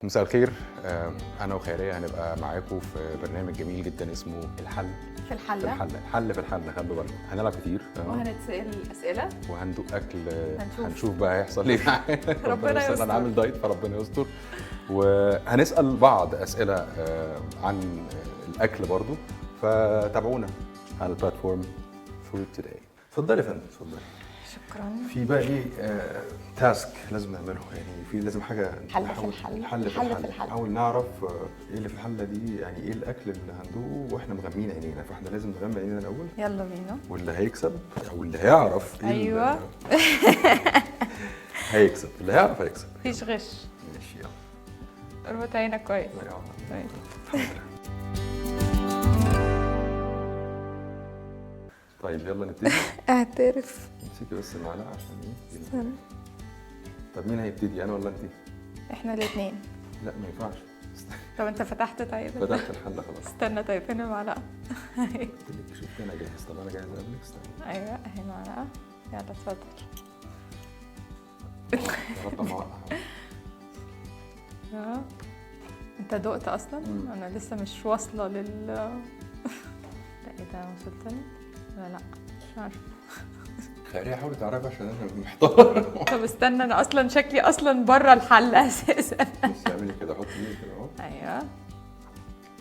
مساء الخير. انا وخيريه هنبقى معاكم في برنامج جميل جدا اسمه الحل في الحلة. الحل في الحل. خلوا بالكم هنلعب كتير وهنتسأل أسئلة وهندوق اكل. هنشوف. هنشوف بقى هيحصل ايه معانا. ربنا يستر. انا عامل دايت فربنا يستر. وهنسال بعض اسئله عن الاكل برضو، فتابعونا على البلاتفورم فود توداي. اتفضلي يا فندم، اتفضلي. شكرا. في بقى ايه تاسك لازم نعمله، يعني في لازم حاجه حل في الحل. حل في الحل. نحاول نعرف ايه اللي في الحله دي، يعني ايه الاكل اللي هندوقه واحنا مغمين عينينا، فاحنا لازم نغمي عينينا الاول، يلا بينا. واللي هيكسب او اللي هيعرف أيوة. هيكسب، اللي هيعرف هيكسب. مفيش غش. ماشي يلا. اربط عينك كويس. طيب. طيب يلا نبتدي. اعترف. امسكي بس المعلقه عشان ايه. استنى. طب مين هيبتدي، انا ولا انت؟ احنا الاثنين. لا ما ينفعش. طب انت فتحت طيب؟ فتحت الحله خلاص. استنى طيب، فين المعلقة؟ قلت لك شفت انا جاهز. طب انا جاهز قبلك، استنى. ايوه اهي المعلقة. يلا اتفضل. رقم موقع. انت دقت اصلا؟ مم. انا لسه مش واصلة لل لا ايه ده، وصلتني؟ لا مش عارفة. خليني احاول تعرفي عشان انا محتار. طب استنى، انا اصلا شكلي اصلا بره الحل اساسا. بس اعملي كده، حطي ايدك كده اهو. ايوه.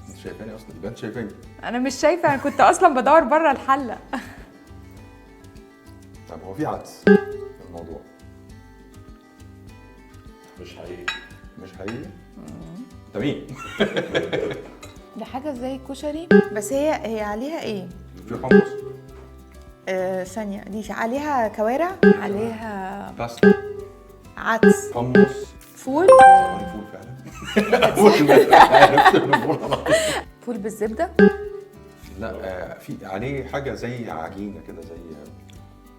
انت شايفاني اصلا؟ يبقى انت شايفاني. انا مش شايفه، انا كنت اصلا بدور بره الحله. طب هو في عدس في الموضوع؟ مش حقيقي. مش حقيقي؟ انت مين؟ ده حاجه زي الكشري، بس هي عليها ايه؟ في حمص. ثانيه، دي عليها كوارع، عليها باستا. عدس، حمص. فول. ثواني، فول فعلا. فول. عرفت إنه فول غلط. فول بالزبده. لا في عليه حاجه زي عجينه كده، زي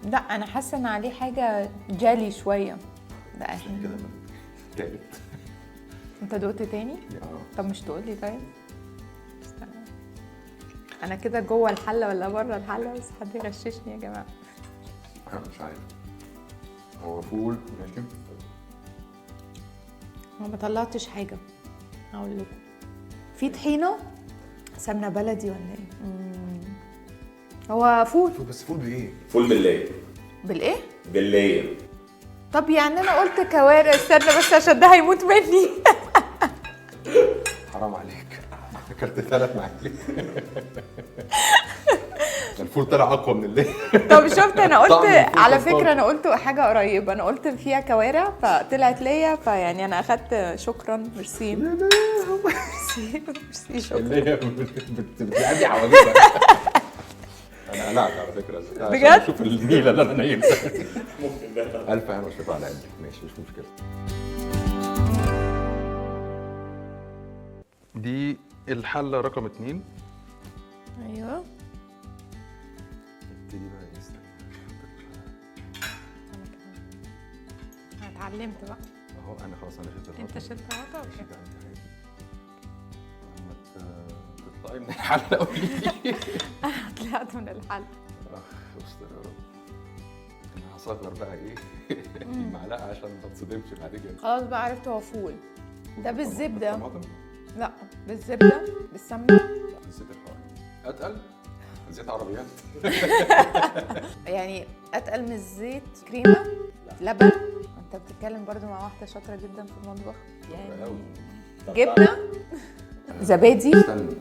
لا انا حاسه ان عليه حاجه جالي شويه. ده عشان كده اهي. من تالت. انت دقت تاني؟ طب مش تقول لي طيب؟ استنى. انا كده جوه الحله ولا بره الحله؟ بس حد يغششني يا جماعه. مش عارف. هو فول ماشي. انا ما طلعتش حاجه. هقول لكم. في طحينه، سمنه بلدي ولا ايه؟ هو فول. بس فول بايه؟ فول بالليه. بالايه؟ بالليه. طب يعني انا قلت كوارع. استنى بس عشان ده هيموت مني. حرام عليك. اكلت 3 معالق. الفول طلع اقوى من الليل. طب شفت، انا قلت طعم الفول على كان فكره انا قلت حاجه قريبه، انا قلت فيها كوارع فطلعت ليا، فيعني انا اخدت. شكرا، ميرسي. ميرسي ميرسي، شكرا. اللي هي بتعدي حواليك. انا قلعت على فكره عشان بجد؟ اشوف النيله اللي انا نايمها. ممكن ده. الف هنا وشفا على قلبك. ماشي مش مشكله. دي الحله رقم 2. ايوه. ابتدي بقى. استنى. انا اتعلمت بقى. اهو انا خلاص انا شلت الغطا. انت شلت غطا ولا ماشي إيه؟ بقى انت عادي. لما تطلعي من الحله قولي لي. طلعت من الحل. اخ استر يا رب. انا هصغر بقى ايه المعلقه عشان ما تصدمش بعد كده. خلاص بقى عرفت هو فول. ده بالزبده. بالطماطم؟ لا بالزبده بالسمنه. زيت الحار اتقل. زيت عربيات. يعني اتقل من الزيت. كريمه. لبن. انت بتتكلم برضو مع واحده شاطره جدا في المطبخ يعني. أوي. جبنه. زبادي. استنى.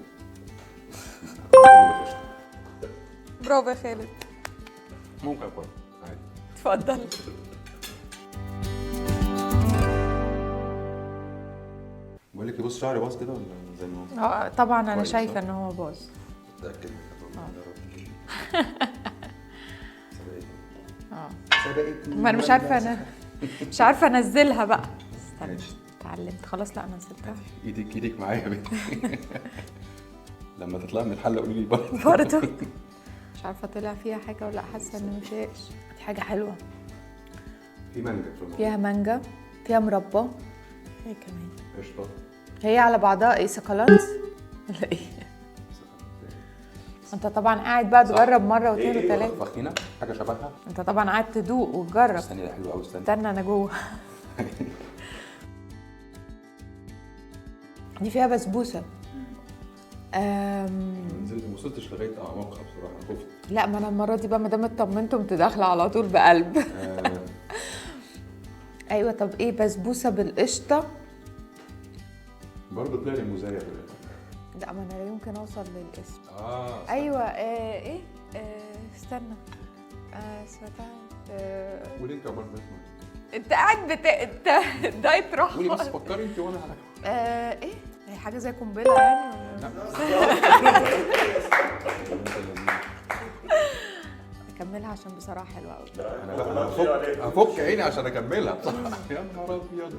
برافو يا خالد. ممكن اكل عادي. اتفضل. بقول لك بص، شعري باظ كده ولا زي ما هو؟ طبعا انا كويس، شايفه صح؟ ان هو باظ. متاكد. ما انا مش عارفه، انا مش عارفه انزلها بقى. استنى. ماشي. اتعلمت خلاص. لا انا نزلتها ايدك معايا يا بنتي. لما تطلعي من الحله قولي لي برضه. برضه. مش عارفه طلع فيها حاجه ولا لا، حاسه ان مفيش. دي حاجه حلوه. في مانجا في الموضوع. فيها مانجا، فيها مربى، هي كمان. قشطه. هي على بعضها ايه، سكالانس ولا ايه؟ انت طبعا قاعد بقى تجرب مره واثنين وثلاثه. فخينه حاجه شبهها. انت طبعا قاعد تدوق وتجرب. استني ده حلو قوي. استني. استنى انا جوه. دي فيها بسبوسه. نزلت ما وصلتش لغايه اعماقها بصراحه، خفت. لا، ما انا المره دي بقى ما دام اطمنت قمت داخله على طول بقلب. ايوه. طب ايه، بسبوسه بالقشطه؟ برضه طلع لي مزيف في الاخر. لا، ما انا لا يمكن اوصل للاسم. استنى. ايوه. ايه. استنى. سمعتها. قولي انت عقبال ما اسمع. انت قاعد انت دايت راح. قولي بس فكري انت وانا على ايه، هي حاجه زي قنبله يعني ولا؟ اكملها عشان بصراحه حلوه قوي. انا لا هفك عيني عشان اكملها بصراحه. يا نهار ابيض،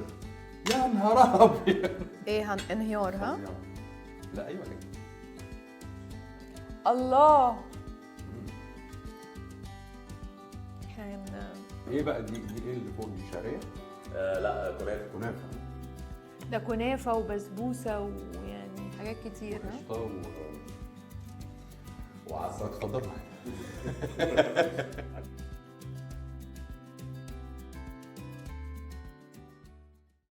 يا نهار ابيض. ايه، انهيار ها؟ لا ايوه كده. الله. كان ايه بقى دي ايه اللي فوق دي، شعريه؟ لا كنافه. كنافه. ده كنافه وبسبوسه ويعني حاجات كتير ها. قشطه وعسل. اتفضل.